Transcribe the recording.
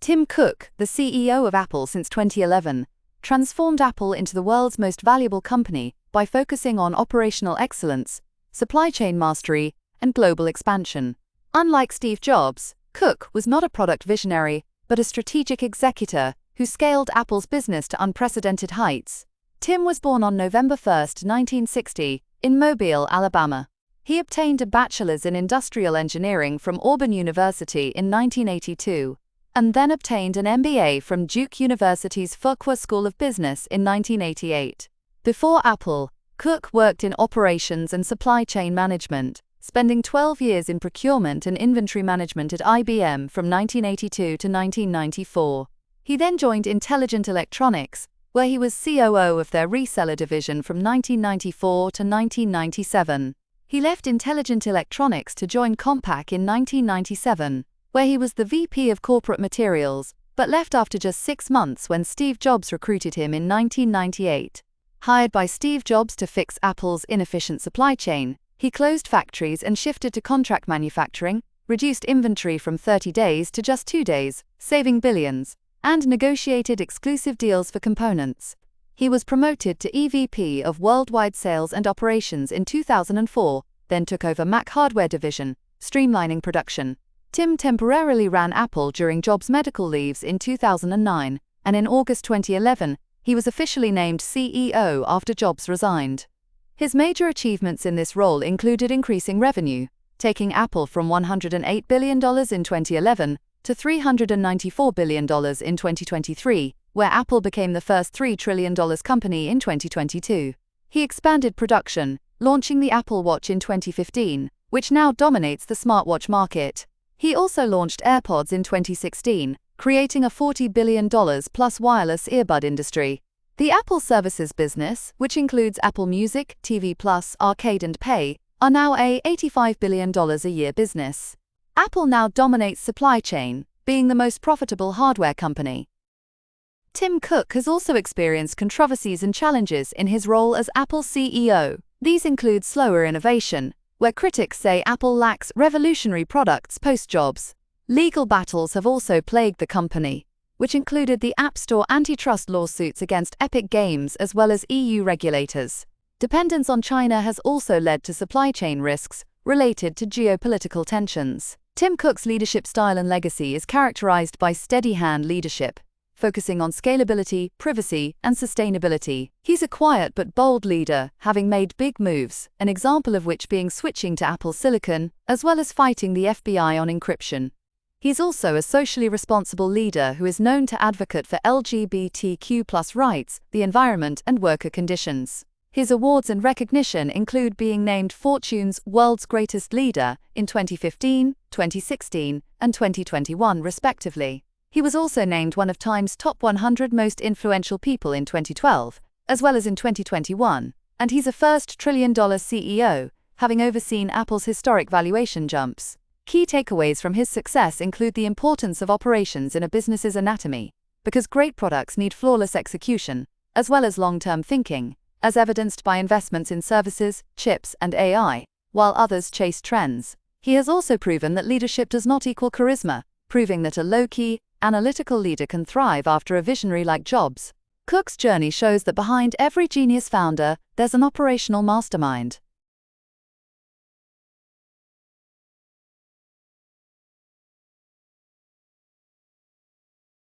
Tim Cook, the CEO of Apple since 2011, transformed Apple into the world's most valuable company by focusing on operational excellence, supply chain mastery, and global expansion. Unlike Steve Jobs, Cook was not a product visionary, but a strategic executor who scaled Apple's business to unprecedented heights. Tim was born on November 1, 1960, in Mobile, Alabama. He obtained a bachelor's in industrial engineering from Auburn University in 1982, and then obtained an MBA from Duke University's Fuqua School of Business in 1988. Before Apple, Cook worked in operations and supply chain management, spending 12 years in procurement and inventory management at IBM from 1982 to 1994. He then joined Intelligent Electronics, where he was COO of their reseller division from 1994 to 1997. He left Intelligent Electronics to join Compaq in 1997, where he was the VP of Corporate Materials, but left after just 6 months when Steve Jobs recruited him in 1998. Hired by Steve Jobs to fix Apple's inefficient supply chain, he closed factories and shifted to contract manufacturing, reduced inventory from 30 days to just 2 days, saving billions, and negotiated exclusive deals for components. He was promoted to EVP of Worldwide Sales and Operations in 2004, then took over Mac Hardware Division, streamlining production. Tim temporarily ran Apple during Jobs' medical leaves in 2009, and in August 2011, he was officially named CEO after Jobs resigned. His major achievements in this role included increasing revenue, taking Apple from $108 billion in 2011 to $394 billion in 2023, where Apple became the first $3 trillion company in 2022. He expanded production, launching the Apple Watch in 2015, which now dominates the smartwatch market. He also launched AirPods in 2016, creating a $40 billion plus wireless earbud industry. The Apple Services business, which includes Apple Music, TV Plus, Arcade and Pay, are now a $85 billion a year business. Apple now dominates supply chain, being the most profitable hardware company. Tim Cook has also experienced controversies and challenges in his role as Apple CEO. These include slower innovation, where critics say Apple lacks revolutionary products post-Jobs. Legal battles have also plagued the company, which included the App Store antitrust lawsuits against Epic Games as well as EU regulators. Dependence on China has also led to supply chain risks related to geopolitical tensions. Tim Cook's leadership style and legacy is characterized by steady-hand leadership, focusing on scalability, privacy, and sustainability. He's a quiet but bold leader, having made big moves, an example of which being switching to Apple Silicon, as well as fighting the FBI on encryption. He's also a socially responsible leader who is known to advocate for LGBTQ+ rights, the environment, and worker conditions. His awards and recognition include being named Fortune's World's Greatest Leader in 2015, 2016, and 2021 respectively. He was also named one of Time's top 100 most influential people in 2012, as well as in 2021, and he's a first trillion-dollar CEO, having overseen Apple's historic valuation jumps. Key takeaways from his success include the importance of operations in a business's anatomy, because great products need flawless execution, as well as long-term thinking, as evidenced by investments in services, chips, and AI, while others chase trends. He has also proven that leadership does not equal charisma, proving that a low-key, analytical leader can thrive after a visionary like Jobs. Cook's journey shows that behind every genius founder, there's an operational mastermind.